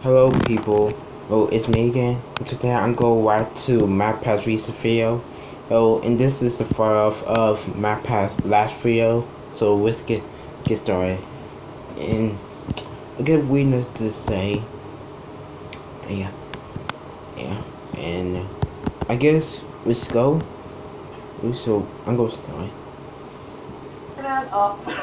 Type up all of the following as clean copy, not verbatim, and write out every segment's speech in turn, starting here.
Hello people, it's me again. Today I'm going back to matpat's recent video. And this is the follow-up of matpat's last video. So let's get started. And I get weakness to say, yeah, and I guess let's go. So I'm gonna start.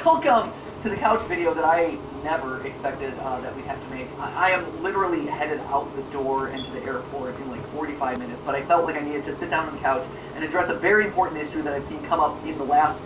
Welcome to the couch video that I never expected that we'd have to make. I am literally headed out the door and to the airport in like 45 minutes, but I felt like I needed to sit down on the couch and address a very important issue that I've seen come up in the last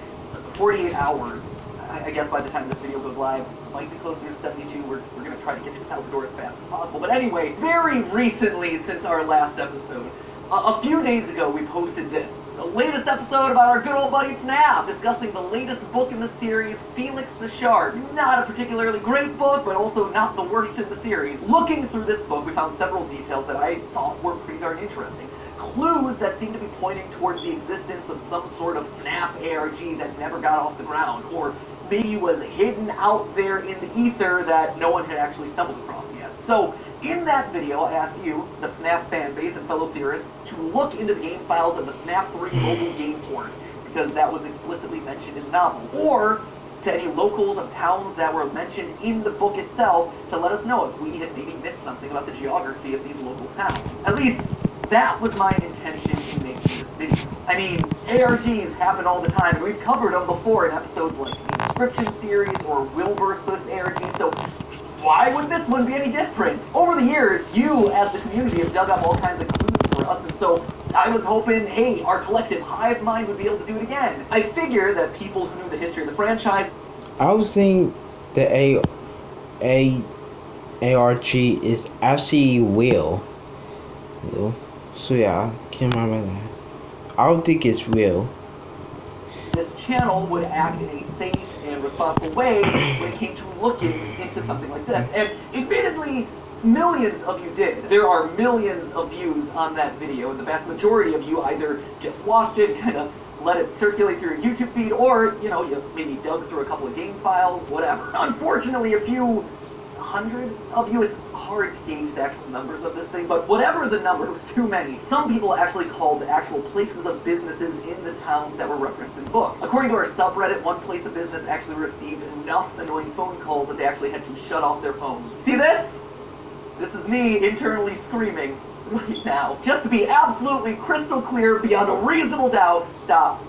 48 hours. I guess by the time this video goes live, it might be closer to 72. We're going to try to get this out the door as fast as possible. But anyway, very recently since our last episode, a few days ago we posted this. The latest episode about our good old buddy FNAF, discussing the latest book in the series, Felix the Shark. Not a particularly great book, but also not the worst in the series. Looking through this book, we found several details that I thought were pretty darn interesting. Clues that seem to be pointing towards the existence of some sort of FNAF ARG that never got off the ground, or maybe was hidden out there in the ether that no one had actually stumbled across yet. So, in that video, I asked you, the FNAF fanbase and fellow theorists, to look into the game files of the FNAF 3 mobile game port, because that was explicitly mentioned in the novel, or to any locals of towns that were mentioned in the book itself to let us know if we had maybe missed something about the geography of these local towns. At least, that was my intention in making this video. I mean, ARGs happen all the time, and we've covered them before in episodes like the Inscription series or Wilbur Soot's ARG, so why would this one be any different? Over the years, you, as the community, have dug up all kinds of clues for us, and so I was hoping, hey, our collective hive mind would be able to do it again. I figure that people who knew the history of the franchise... I was thinking the ARG is actually real. So yeah, I can't remember that. I don't think it's real. This channel would act in a safe and responsible way when it came to looking into something like this. And admittedly, millions of you did. There are millions of views on that video, and the vast majority of you either just watched it, kind of let it circulate through your YouTube feed, or, you know, you maybe dug through a couple of game files, whatever. Unfortunately, a few hundred of you, it's hard to gauge the actual numbers of this thing, but whatever the number, it was too many. Some people actually called the actual places of businesses in the towns that were referenced in the book. According to our subreddit, one place of business actually received enough annoying phone calls that they actually had to shut off their phones. See this? This is me internally screaming right now. Just to be absolutely crystal clear, beyond a reasonable doubt, stop.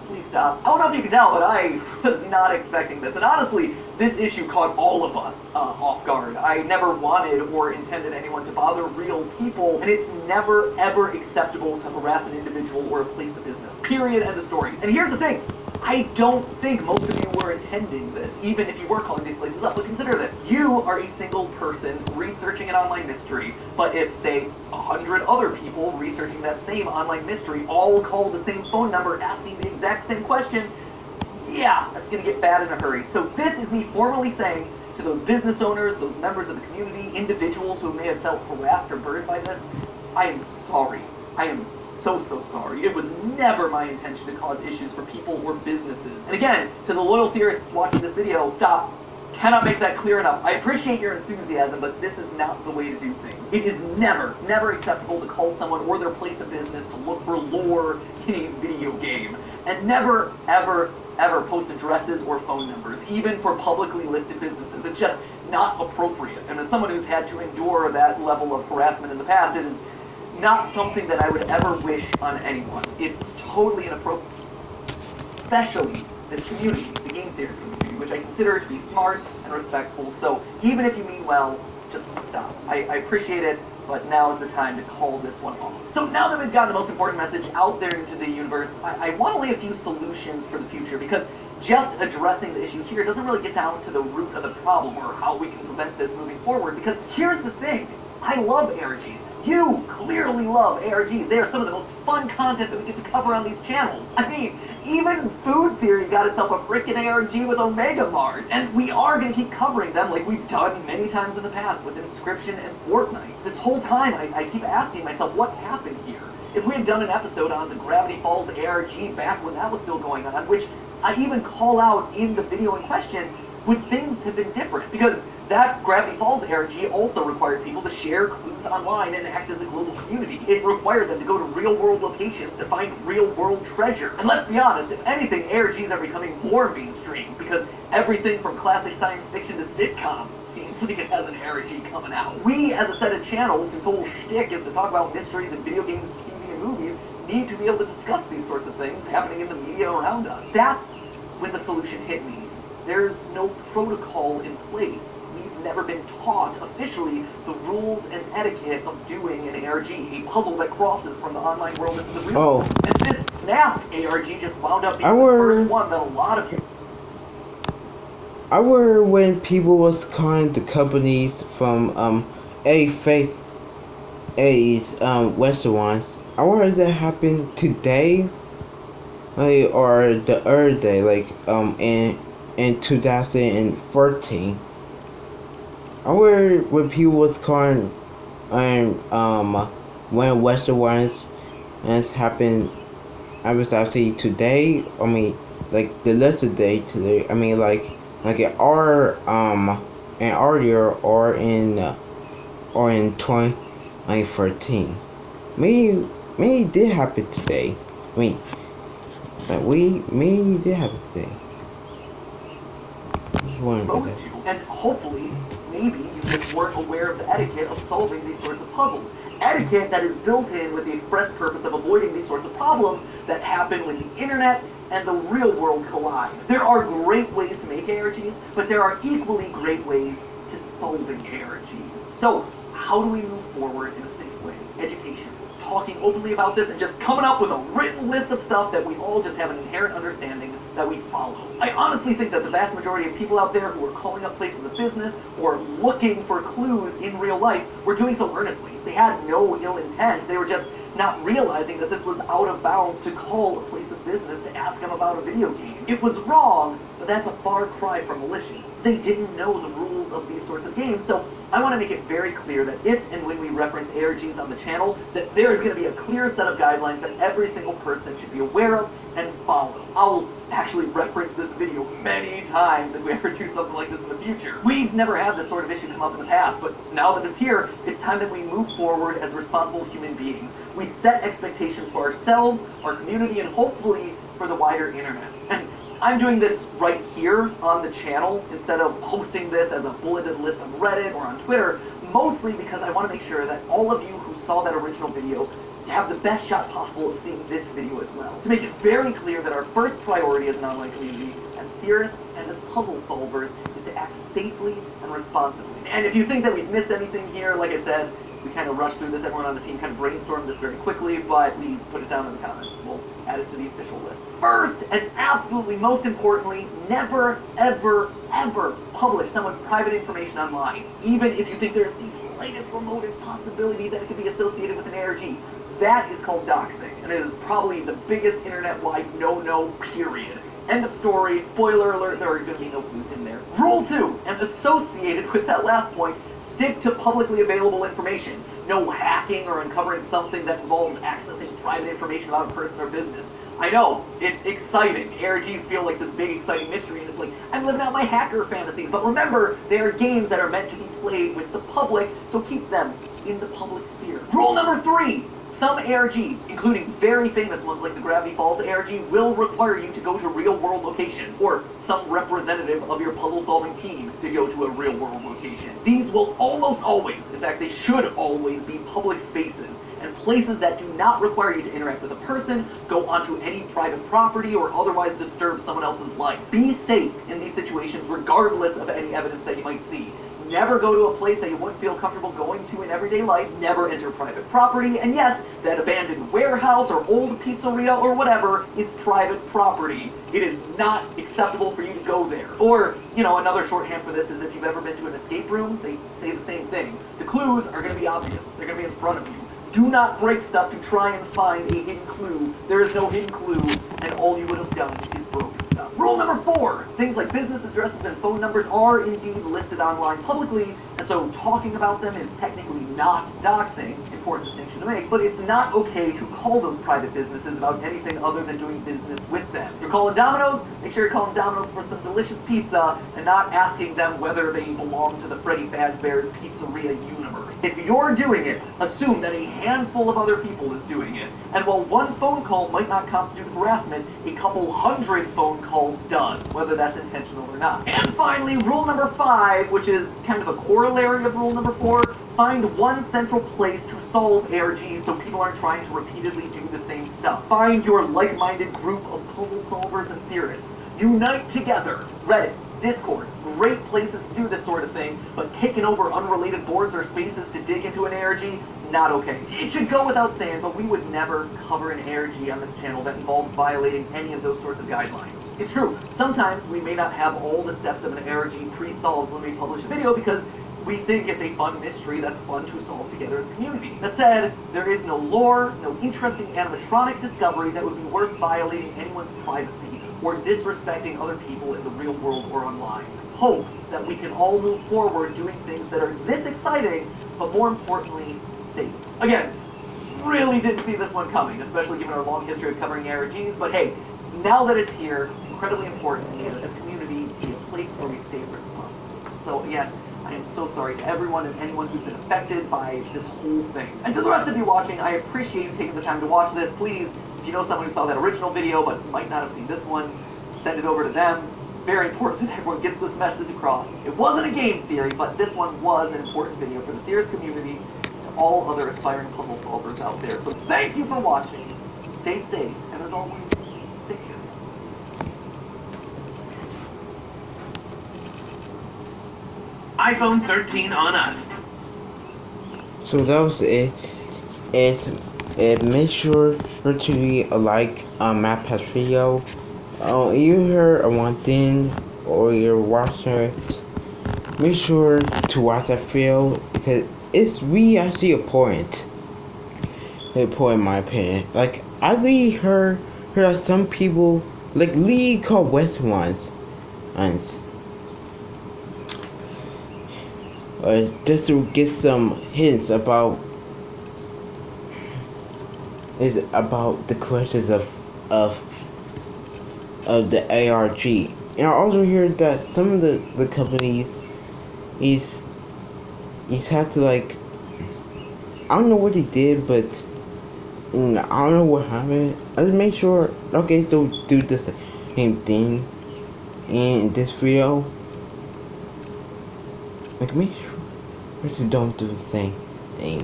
Please stop. I don't know if you can tell, but I was not expecting this. And honestly, this issue caught all of us off guard. I never wanted or intended anyone to bother real people, and it's never, ever acceptable to harass an individual or a place of business. Period. End of story. And here's the thing. I don't think most of you were intending this, even if you were calling these places up. But consider this. You are a single person researching an online mystery, but if, say, 100 other people researching that same online mystery all call the same phone number asking the exact same question, yeah, that's going to get bad in a hurry. So this is me formally saying to those business owners, those members of the community, individuals who may have felt harassed or burdened by this, I am sorry. I am so sorry. It was never my intention to cause issues for people or businesses. And again, to the loyal theorists watching this video, stop. Cannot make that clear enough. I appreciate your enthusiasm, but this is not the way to do things. It is never acceptable to call someone or their place of business to look for lore in a video game. And never, ever post addresses or phone numbers, even for publicly listed businesses. It's just not appropriate. And as someone who's had to endure that level of harassment in the past, it is not something that I would ever wish on anyone. It's totally inappropriate. Especially this community, the game theorist community, which I consider to be smart and respectful. So even if you mean well, just stop. I appreciate it, but now is the time to call this one off. So now that we've gotten the most important message out there into the universe, I want to lay a few solutions for the future, because just addressing the issue here doesn't really get down to the root of the problem or how we can prevent this moving forward. Because here's the thing. I love ARGs. You clearly love ARGs. They are some of the most fun content that we get to cover on these channels. I mean, even Food Theory got itself a frickin' ARG with Omega Mart, and we are going to keep covering them like we've done many times in the past with Inscription and Fortnite. This whole time, I keep asking myself, what happened here? If we had done an episode on the Gravity Falls ARG back when that was still going on, which I even call out in the video in question, would things have been different? Because That Gravity Falls ARG also required people to share clues online and act as a global community. It required them to go to real-world locations to find real-world treasure. And let's be honest, if anything, ARGs are becoming more mainstream, because everything from classic science fiction to sitcom seems like it has an ARG coming out. We, as a set of channels whose whole shtick is to talk about mysteries in video games, TV, and movies, need to be able to discuss these sorts of things happening in the media around us. That's when the solution hit me. There's no protocol in place. We've never been taught officially the rules and etiquette of doing an ARG, a puzzle that crosses from the online world into the real world. And this FNAF ARG just wound up being the first one that a lot of you... I were when people was calling the companies from fake Western ones. I wonder if that happened today, like, or the other day, like in 2014. I wonder when people was calling when Western ones has happened. I was actually today. I mean, like the last day today. I mean, like in our year or in 2013. Maybe it did happen today. I mean, like maybe it did happen today. Supposed to, and hopefully, maybe you just weren't aware of the etiquette of solving these sorts of puzzles. Etiquette that is built in with the express purpose of avoiding these sorts of problems that happen when the internet and the real world collide. There are great ways to make ARGs, but there are equally great ways to solving ARGs. So, how do we move forward in a safe way? Education. Talking openly about this and just coming up with a written list of stuff that we all just have an inherent understanding that we follow. I honestly think that the vast majority of people out there who are calling up places of business or looking for clues in real life were doing so earnestly. They had no ill intent. They were just not realizing that this was out of bounds to call a place of business to ask them about a video game. It was wrong, but that's a far cry from malicious. They didn't know the rules of these sorts of games, so I want to make it very clear that if and when we reference ARGs on the channel, that there is going to be a clear set of guidelines that every single person should be aware of and follow. I'll actually reference this video many times if we ever do something like this in the future. We've never had this sort of issue come up in the past, but now that it's here, it's time that we move forward as responsible human beings. We set expectations for ourselves, our community, and hopefully for the wider internet. And I'm doing this right here on the channel instead of posting this as a bulleted list on Reddit or on Twitter, mostly because I want to make sure that all of you who saw that original video have the best shot possible of seeing this video as well. To make it very clear that our first priority as an online community, as theorists and as puzzle solvers, is to act safely and responsibly. And if you think that we've missed anything here, like I said, we kind of rushed through this, everyone on the team kind of brainstormed this very quickly, but please put it down in the comments. We'll add it to the official list. First, and absolutely most importantly, never, ever, ever publish someone's private information online, even if you think there's the slightest, remotest possibility that it could be associated with an ARG. That is called doxing, and it is probably the biggest internet-wide no-no, period. End of story. Spoiler alert, there are going to be no clues in there. Rule 2, and associated with that last point, stick to publicly available information. No hacking or uncovering something that involves accessing private information about a person or business. I know, it's exciting. ARGs feel like this big exciting mystery, and it's like, I'm living out my hacker fantasies. But remember, they are games that are meant to be played with the public, so keep them in the public sphere. Rule number 3. Some ARGs, including very famous ones like the Gravity Falls ARG, will require you to go to real-world locations, or some representative of your puzzle-solving team to go to a real-world location. These will almost always, in fact they should always, be public spaces, and places that do not require you to interact with a person, go onto any private property, or otherwise disturb someone else's life. Be safe in these situations regardless of any evidence that you might see. Never go to a place that you wouldn't feel comfortable going to in everyday life. Never enter private property. And yes, that abandoned warehouse or old pizzeria or whatever is private property. It is not acceptable for you to go there. Or, you know, another shorthand for this is if you've ever been to an escape room, they say the same thing. The clues are going to be obvious. They're going to be in front of you. Do not break stuff to try and find a hidden clue. There is no hidden clue, and all you would have done is broken stuff. Rule number 4, things like business addresses and phone numbers are indeed listed online publicly, and so talking about them is technically not doxing, important distinction to make, but it's not okay to call those private businesses about anything other than doing business with them. If you're calling Domino's, make sure you're calling Domino's for some delicious pizza and not asking them whether they belong to the Freddy Fazbear's Pizzeria universe. If you're doing it, assume that a handful of other people is doing it, and while one phone call might not constitute harassment, a couple hundred phone calls does, whether that's intentional or not. And finally, rule number 5, which is kind of a corollary of rule number 4, find one central place to solve ARGs so people aren't trying to repeatedly do the same stuff. Find your like-minded group of puzzle solvers and theorists. Unite together. Reddit, Discord, great places to do this sort of thing, but taking over unrelated boards or spaces to dig into an ARG, not okay. It should go without saying, but we would never cover an ARG on this channel that involved violating any of those sorts of guidelines. It's true, sometimes we may not have all the steps of an ARG pre-solved when we publish a video because we think it's a fun mystery that's fun to solve together as a community. That said, there is no lore, no interesting animatronic discovery that would be worth violating anyone's privacy or disrespecting other people in the real world or online. Hope that we can all move forward doing things that are this exciting, but more importantly, safe. Again, really didn't see this one coming, especially given our long history of covering ARGs, but hey, now that it's here, it's incredibly important as a community to be a place where we stay responsible. So again, I am so sorry to everyone and anyone who's been affected by this whole thing. And to the rest of you watching, I appreciate you taking the time to watch this. Please, if you know someone who saw that original video but might not have seen this one, send it over to them. Very important that everyone gets this message across. It wasn't a game theory, but this one was an important video for the theorist community and to all other aspiring puzzle solvers out there. So thank you for watching. Stay safe, and as always, take care. iPhone 13 on us. So that was it. And make sure to leave a like on matpat video. You heard one thing or you're watching it, make sure to watch that video because it's really actually important. Important in my opinion. Like I really heard that some people like Lee called West ones just to get some hints about the questions of the ARG. And I also hear that some of the companies he's had to like, I don't know what he did, but I don't know what happened. I just make sure okay, don't do the same thing in this video. Like make sure just don't do the same thing.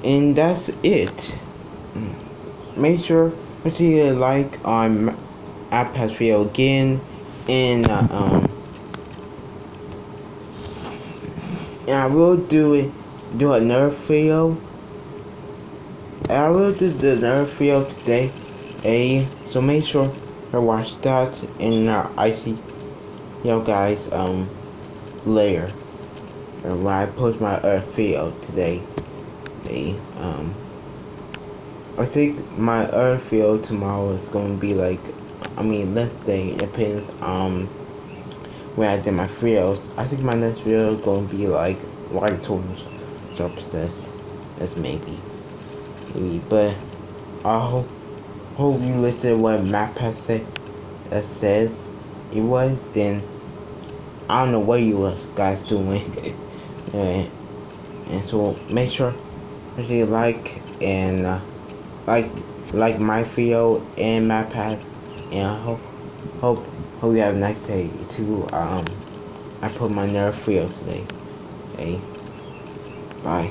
And that's it. Make sure to like on matpat video again, and I will do another video. I will do another video today. So make sure to watch that, and I see guys later when I post my video today. I think my other video tomorrow is going to be like, let's say it depends when I did my videos. I think my next video is going to be like water tortoise surfaces. That's maybe, but I hope you listen to what matpat says it was. Then I don't know what you guys doing. And so make sure to like and like my video and matpat, and I hope you have a nice day too. I put my nerve video today. Okay, bye.